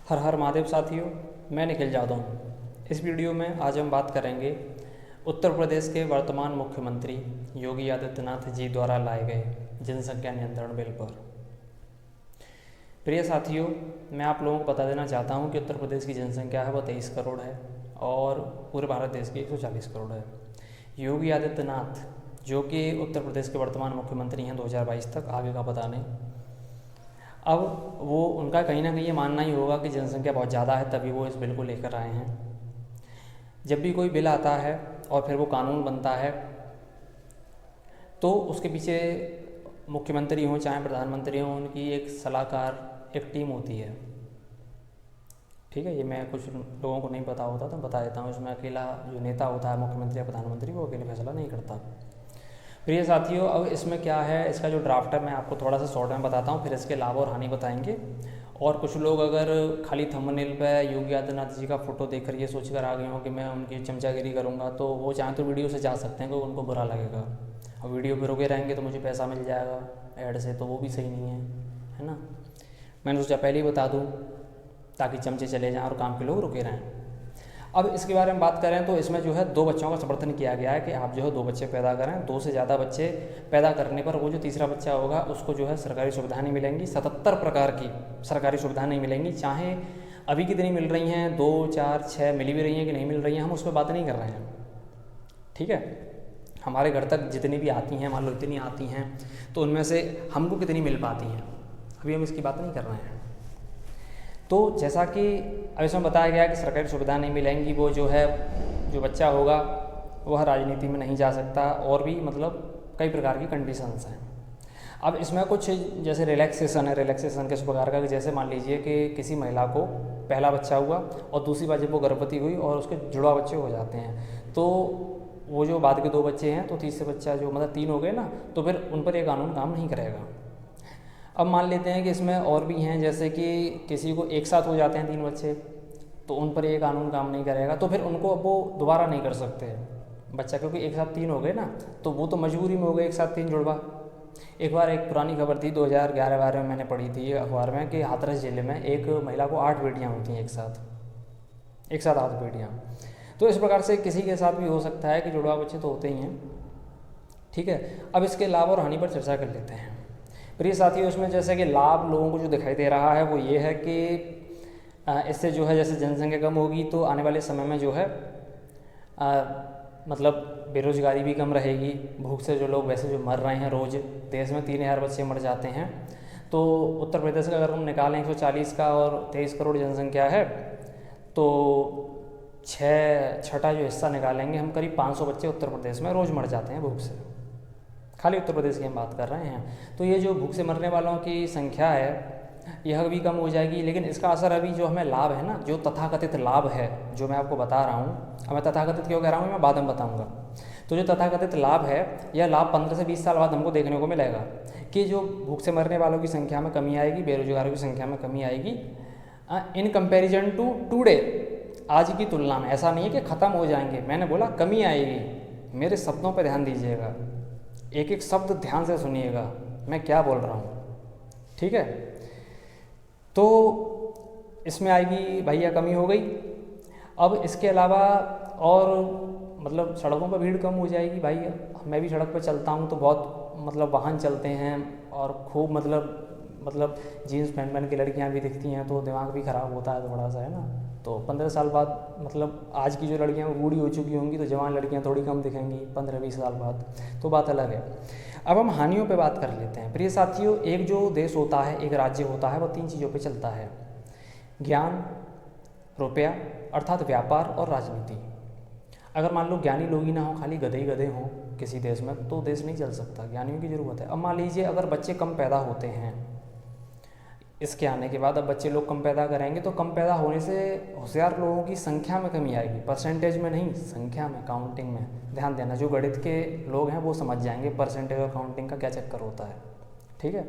हर हर महादेव साथियों, मैं निखिल जादव हूँ। इस वीडियो में आज हम बात करेंगे उत्तर प्रदेश के वर्तमान मुख्यमंत्री योगी आदित्यनाथ जी द्वारा लाए गए जनसंख्या नियंत्रण बिल पर। प्रिय साथियों, मैं आप लोगों को बता देना चाहता हूँ कि उत्तर प्रदेश की जनसंख्या है वो 23 करोड़ है और पूरे भारत देश की 140 करोड़ है। योगी आदित्यनाथ जो कि उत्तर प्रदेश के वर्तमान मुख्यमंत्री हैं 2022 तक, आगे का पता नहीं। अब वो उनका कहीं ना कहीं ये मानना ही होगा कि जनसंख्या बहुत ज़्यादा है, तभी वो इस बिल को लेकर आए हैं। जब भी कोई बिल आता है और फिर वो कानून बनता है तो उसके पीछे मुख्यमंत्री हों चाहे प्रधानमंत्री हों, उनकी एक सलाहकार एक टीम होती है। ठीक है, ये मैं कुछ लोगों को नहीं पता होता तो बता देता हूँ। इसमें अकेला जो नेता होता है मुख्यमंत्री या प्रधानमंत्री, वो अकेले फैसला नहीं करता। प्रिय साथियों, अब इसमें क्या है, इसका जो ड्राफ्ट है मैं आपको थोड़ा सा शॉर्ट में बताता हूँ, फिर इसके लाभ और हानि बताएंगे। और कुछ लोग अगर खाली थंबनेल पे योगी आदित्यनाथ जी का फोटो देखकर ये सोचकर आ गए हों कि मैं उनकी चमचागिरी करूँगा, तो वो चाहें तो वीडियो से जा सकते हैं, क्योंकि उनको बुरा लगेगा। और वीडियो पे रुके रहेंगे तो मुझे पैसा मिल जाएगा ऐड से, तो वो भी सही नहीं है ना। मैंने सोचा पहले ही बता दूँ ताकि चमचे चले जाएँ और काम के लोग रुके रहें। अब इसके बारे में बात करें तो इसमें जो है 2 बच्चों का समर्थन किया गया है कि आप जो है 2 बच्चे पैदा करें। 2 से ज़्यादा बच्चे पैदा करने पर वो जो तीसरा बच्चा होगा उसको जो है सरकारी सुविधाएं नहीं मिलेंगी। 77 प्रकार की सरकारी सुविधाएं नहीं मिलेंगी, चाहे अभी कितनी मिल रही हैं, 2, 4, 6 मिल भी रही हैं कि नहीं मिल रही हैं, हम उस पर बात नहीं कर रहे हैं। ठीक है, हमारे घर तक जितनी भी आती हैं, मान लो इतनी आती हैं, तो उनमें से हमको कितनी मिल पाती हैं, अभी हम इसकी बात नहीं कर रहे हैं। तो जैसा कि अब इसमें बताया गया कि सरकारी सुविधा नहीं मिलेंगी, वो जो है जो बच्चा होगा वह राजनीति में नहीं जा सकता, और भी मतलब कई प्रकार की कंडीशंस हैं। अब इसमें कुछ जैसे रिलैक्सेशन है। रिलैक्सेशन किस प्रकार का, जैसे मान लीजिए कि किसी महिला को पहला बच्चा हुआ और दूसरी बार जब वो गर्भवती हुई और उसके जुड़वा बच्चे हो जाते हैं, तो वो जो बाद के 2 बच्चे हैं तो तीसरे बच्चा जो मतलब 3 हो गए ना, तो फिर उन पर ये कानून काम नहीं करेगा। अब मान लेते हैं कि इसमें और भी हैं, जैसे कि किसी को एक साथ हो जाते हैं 3 बच्चे, तो उन पर ये कानून काम नहीं करेगा, तो फिर उनको अब वो दोबारा नहीं कर सकते बच्चा, क्योंकि एक साथ 3 हो गए ना, तो वो तो मजबूरी में हो गए एक साथ 3 जुड़वा। एक बार एक पुरानी खबर थी 2011-12 में मैंने पढ़ी थी अखबार में कि हाथरस जिले में एक महिला को 8 बेटियाँ होती हैं एक साथ 8 बेटियाँ। तो इस प्रकार से किसी के साथ भी हो सकता है कि जुड़वा बच्चे तो होते ही हैं। ठीक है, अब इसके लाभ और हानि पर चर्चा कर लेते हैं। प्रिय साथियों, इसमें जैसे कि लाभ लोगों को जो दिखाई दे रहा है वो ये है कि इससे जो है जैसे जनसंख्या कम होगी तो आने वाले समय में जो है मतलब बेरोजगारी भी कम रहेगी। भूख से जो लोग वैसे जो मर रहे हैं रोज़, देश में 3000 बच्चे मर जाते हैं, तो उत्तर प्रदेश का अगर हम निकालें 140 का और 23 करोड़ जनसंख्या है, तो छठा जो हिस्सा निकालेंगे हम, करीब 500 बच्चे उत्तर प्रदेश में रोज़ मर जाते हैं भूख से। खाली उत्तर प्रदेश की हम बात कर रहे हैं। तो ये जो भूख से मरने वालों की संख्या है यह भी कम हो जाएगी। लेकिन इसका असर अभी जो हमें लाभ है ना, जो तथाकथित लाभ है जो मैं आपको बता रहा हूँ, अब मैं तथाकथित क्यों कह रहा हूँ मैं बाद में बताऊँगा। तो जो तथाकथित लाभ है यह लाभ 15 से 20 साल बाद हमको देखने को मिलेगा कि जो भूख से मरने वालों की संख्या में कमी आएगी, बेरोजगारों की संख्या में कमी आएगी इन कंपेरिजन टू टुडे, आज की तुलना में। ऐसा नहीं है कि ख़त्म हो जाएंगे, मैंने बोला कमी आएगी। मेरे शब्दों पर ध्यान दीजिएगा, एक एक शब्द ध्यान से सुनिएगा मैं क्या बोल रहा हूँ। ठीक है, तो इसमें आएगी भैया कमी हो गई। अब इसके अलावा और मतलब सड़कों पर भीड़ कम हो जाएगी। भाई मैं भी सड़क पर चलता हूँ तो बहुत मतलब वाहन चलते हैं और खूब मतलब जीन्स पहन के लड़कियाँ भी दिखती हैं, तो दिमाग भी ख़राब होता है थोड़ा सा, है ना। तो 15 साल बाद मतलब आज की जो लड़कियां बूढ़ी हो चुकी होंगी तो जवान लड़कियां थोड़ी कम दिखेंगी 15-20 साल बाद, तो बात अलग है। अब हम हानियों पे बात कर लेते हैं। प्रिय साथियों, एक जो देश होता है, एक राज्य होता है, वो 3 चीज़ों पे चलता है: ज्ञान, रुपया अर्थात व्यापार और राजनीति। अगर मान लो ज्ञानी लोग ही ना हो, खाली गधे ही गधे हों किसी देश में, तो देश नहीं चल सकता। ज्ञानियों की ज़रूरत है। अब मान लीजिए अगर बच्चे कम पैदा होते हैं, इसके आने के बाद अब बच्चे लोग कम पैदा करेंगे, तो कम पैदा होने से होशियार लोगों की संख्या में कमी आएगी, परसेंटेज में नहीं, संख्या में, काउंटिंग में। ध्यान देना, जो गणित के लोग हैं वो समझ जाएंगे परसेंटेज और काउंटिंग का क्या चक्कर होता है। ठीक है,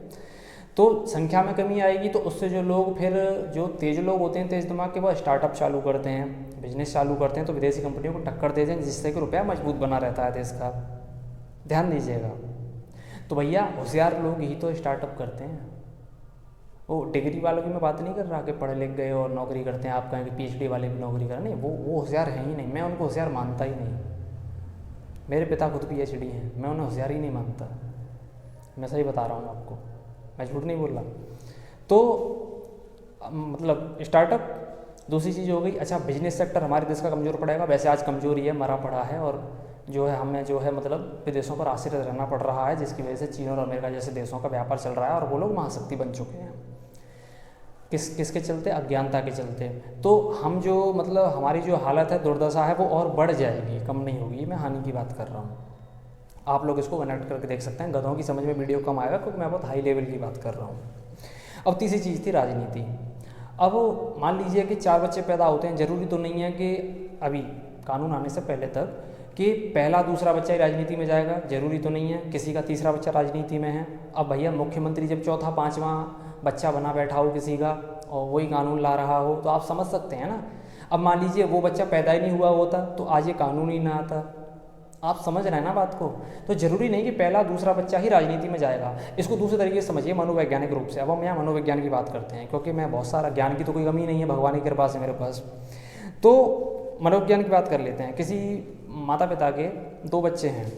तो संख्या में कमी आएगी, तो उससे जो लोग फिर जो तेज लोग होते हैं, तेज दिमाग के, वो स्टार्टअप चालू करते हैं, बिजनेस चालू करते हैं, तो विदेशी कंपनियों को टक्कर देते हैं, जिससे कि रुपया मजबूत बना रहता है देश का। ध्यान दीजिएगा। तो भैया होशियार लोग ही तो स्टार्टअप करते हैं, वो डिग्री वालों की मैं बात नहीं कर रहा कि पढ़े लिख गए और नौकरी करते हैं, आप कहें कि पीएचडी वाले भी नौकरी करें, नहीं, वो होशियार हैं ही नहीं, मैं उनको होशियार मानता ही नहीं। मेरे पिता खुद पीएचडी हैं, मैं उन्हें होशियार ही नहीं मानता। मैं सही बता रहा हूँ आपको, मैं झूठ नहीं बोल रहा। तो मतलब स्टार्टअप दूसरी चीज़ हो गई। अच्छा, बिजनेस सेक्टर हमारे देश का कमज़ोर पड़ेगा, वैसे आज कमज़ोरी है, मरा पड़ा है, और जो है हमें जो है मतलब विदेशों पर आश्रित रहना पड़ रहा है, जिसकी वजह से चीन और अमेरिका जैसे देशों का व्यापार चल रहा है और वो लोग महाशक्ति बन चुके हैं। किसके चलते? अज्ञानता के चलते। तो हम जो मतलब हमारी जो हालत है, दुर्दशा है, वो और बढ़ जाएगी, कम नहीं होगी। मैं हानि की बात कर रहा हूँ, आप लोग इसको कनेक्ट करके देख सकते हैं। गधों की समझ में वीडियो कम आएगा क्योंकि मैं बहुत हाई लेवल की बात कर रहा हूँ। अब तीसरी चीज़ थी राजनीति। अब मान लीजिए कि 4 बच्चे पैदा होते हैं, ज़रूरी तो नहीं है कि अभी कानून आने से पहले तक कि पहला दूसरा बच्चा ही राजनीति में जाएगा, ज़रूरी तो नहीं है। किसी का तीसरा बच्चा राजनीति में है। अब भैया मुख्यमंत्री जब चौथा पाँचवा बच्चा बना बैठा हो किसी का और वही कानून ला रहा हो, तो आप समझ सकते हैं ना। अब मान लीजिए वो बच्चा पैदा ही नहीं हुआ होता तो आज ये कानून ही ना आता। आप समझ रहे हैं ना बात को। तो ज़रूरी नहीं कि पहला दूसरा बच्चा ही राजनीति में जाएगा। इसको दूसरे तरीके से समझिए, मनोवैज्ञानिक रूप से। अब हम यहाँ मनोविज्ञान की बात करते हैं क्योंकि मैं बहुत सारा ज्ञान की तो कोई कमी नहीं है, भगवान की कृपा से मेरे पास। तो मनोविज्ञान की बात कर लेते हैं। किसी माता पिता के 2 बच्चे हैं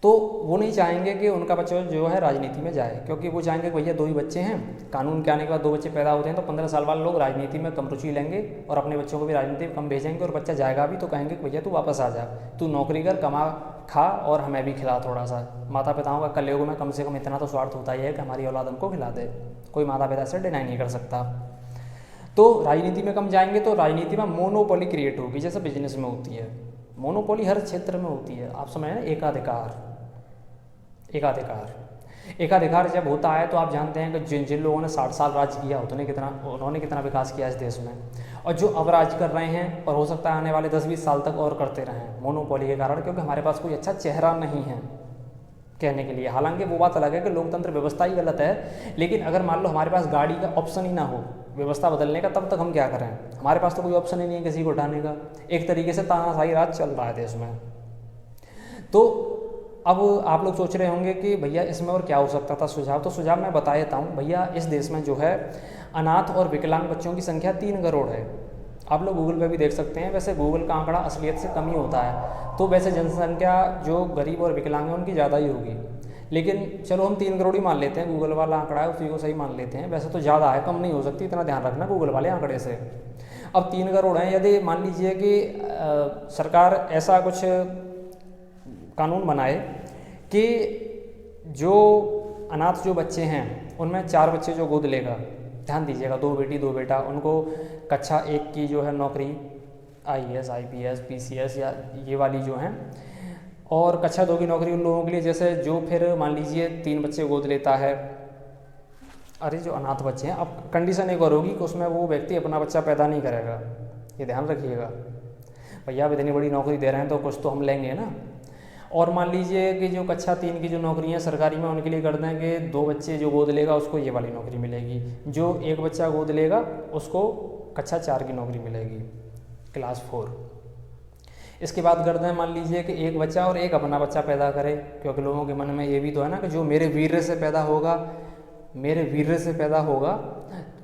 तो वो नहीं चाहेंगे कि उनका बच्चा जो है राजनीति में जाए, क्योंकि वो चाहेंगे कि भैया 2 ही बच्चे हैं। कानून के आने के बाद 2 बच्चे पैदा होते हैं तो 15 साल वाले लोग राजनीति में कम रुचि लेंगे और अपने बच्चों को भी राजनीति में कम भेजेंगे, और बच्चा जाएगा भी तो कहेंगे कि भैया तू वापस आ जा, तू नौकरी कर, कमा खा और हमें भी खिला थोड़ा सा। माता पिताओं का कलयुग में कम से कम इतना तो स्वार्थ होता ही है कि हमारी औलाद हमको खिला दे। कोई माता पिता से डिनाई नहीं कर सकता। तो राजनीति में कम जाएंगे तो राजनीति में मोनोपोली क्रिएट होगी, जैसे बिजनेस में होती है। मोनोपोली हर क्षेत्र में होती है, आप समझ रहे हैं। एकाधिकार जब होता है तो आप जानते हैं कि जिन लोगों ने 60 साल राज किया उन्होंने कितना विकास किया इस देश में, और जो अब राज कर रहे हैं और हो सकता है आने वाले 10-20 साल तक और करते रहें, मोनोपोली के कारण, क्योंकि हमारे पास कोई अच्छा चेहरा नहीं है कहने के लिए। हालांकि वो बात अलग है कि लोकतंत्र व्यवस्था ही गलत है, लेकिन अगर मान लो हमारे पास गाड़ी का ऑप्शन ही ना हो व्यवस्था बदलने का, तब तक हम क्या करें? हमारे पास तो कोई ऑप्शन ही नहीं है किसी को उठाने का। एक तरीके से तानाशाही राज चल रहा है देश में। तो अब आप लोग सोच रहे होंगे कि भैया इसमें और क्या हो सकता था सुझाव। तो सुझाव मैं बता देता हूँ। भैया इस देश में जो है अनाथ और विकलांग बच्चों की संख्या 3 करोड़ है। आप लोग गूगल पे भी देख सकते हैं। वैसे गूगल का आंकड़ा असलियत से कम ही होता है, तो वैसे जनसंख्या जो गरीब और विकलांग है उनकी ज़्यादा ही होगी, लेकिन चलो हम 3 करोड़ ही मान लेते हैं। गूगल वाला आंकड़ा है उसी को सही मान लेते हैं। वैसे तो ज़्यादा है, कम नहीं हो सकती, इतना ध्यान रखना गूगल वाले आंकड़े से। अब 3 करोड़ हैं, यदि मान लीजिए कि सरकार ऐसा कुछ कानून बनाए कि जो अनाथ जो बच्चे हैं उनमें 4 बच्चे जो गोद लेगा, ध्यान दीजिएगा, 2 बेटी 2 बेटा, उनको कक्षा 1 की जो है नौकरी IAS IPS PCS या ये वाली जो हैं, और कक्षा 2 की नौकरी उन लोगों के लिए जैसे जो फिर मान लीजिए 3 बच्चे गोद लेता है। अरे जो अनाथ बच्चे हैं, अब कंडीशन एक और होगी कि उसमें वो व्यक्ति अपना बच्चा पैदा नहीं करेगा, ये ध्यान रखिएगा। भैया अब इतनी बड़ी नौकरी दे रहे हैं तो कुछ तो हम लेंगे ना। और मान लीजिए कि जो कक्षा 3 की जो नौकरी है सरकारी में, उनके लिए कर दें कि 2 बच्चे जो गोद लेगा उसको ये वाली नौकरी मिलेगी, जो 1 बच्चा गोद लेगा उसको कक्षा 4 की नौकरी मिलेगी, क्लास 4। इसके बाद कर दें मान लीजिए कि 1 बच्चा और 1 अपना बच्चा पैदा करे, क्योंकि लोगों के मन में ये भी तो है ना कि जो मेरे वीर्य से पैदा होगा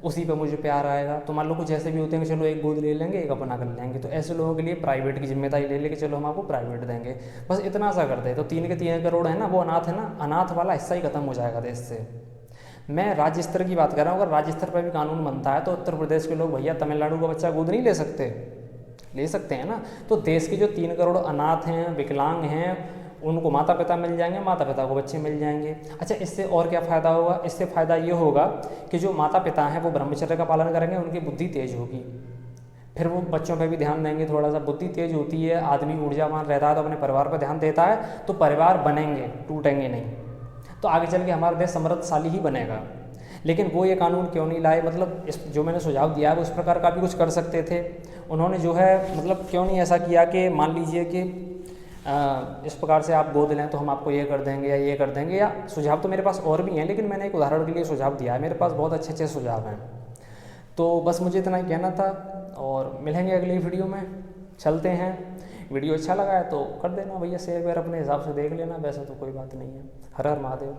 उसी पे मुझे प्यार आएगा। तो मान लो कुछ ऐसे भी होते हैं कि चलो 1 गोद ले लेंगे 1 अपना कर लेंगे, तो ऐसे लोगों के लिए प्राइवेट की जिम्मेदारी ले लेके चलो हम आपको प्राइवेट देंगे, बस इतना सा कर दे। तो 3 के 3 करोड़ है ना, वो अनाथ है ना, अनाथ वाला हिस्सा ही खत्म हो जाएगा देश से। मैं राज्य स्तर की बात कर रहा हूँ। अगर राज्य स्तर पर भी कानून बनता है तो उत्तर प्रदेश के लोग भैया तमिलनाडु का बच्चा गोद नहीं ले सकते, ले सकते हैं ना। तो देश के जो 3 करोड़ अनाथ हैं, विकलांग हैं, उनको माता पिता मिल जाएंगे, माता पिता को बच्चे मिल जाएंगे। अच्छा, इससे और क्या फ़ायदा होगा? इससे फ़ायदा ये होगा कि जो माता पिता हैं वो ब्रह्मचर्य का पालन करेंगे, उनकी बुद्धि तेज होगी, फिर वो बच्चों पे भी ध्यान देंगे। थोड़ा सा बुद्धि तेज होती है, आदमी ऊर्जावान रहता है तो अपने परिवार पर ध्यान देता है, तो परिवार बनेंगे, टूटेंगे नहीं, तो आगे चल के हमारा देश समृद्धशाली ही बनेगा। लेकिन वो ये कानून क्यों नहीं लाए? मतलब इस जो मैंने सुझाव दिया है वो इस प्रकार का भी कुछ कर सकते थे। उन्होंने जो है मतलब क्यों नहीं ऐसा किया कि मान लीजिए कि इस प्रकार से आप गोद लें तो हम आपको ये कर देंगे या ये कर देंगे, या सुझाव तो मेरे पास और भी हैं, लेकिन मैंने एक उदाहरण के लिए सुझाव दिया है। मेरे पास बहुत अच्छे अच्छे सुझाव हैं। तो बस मुझे इतना ही कहना था, और मिलेंगे अगली वीडियो में। चलते हैं। वीडियो अच्छा लगा है तो कर देना भैया शेयर वेयर, अपने हिसाब से देख लेना, वैसे तो कोई बात नहीं है। हर हर महादेव।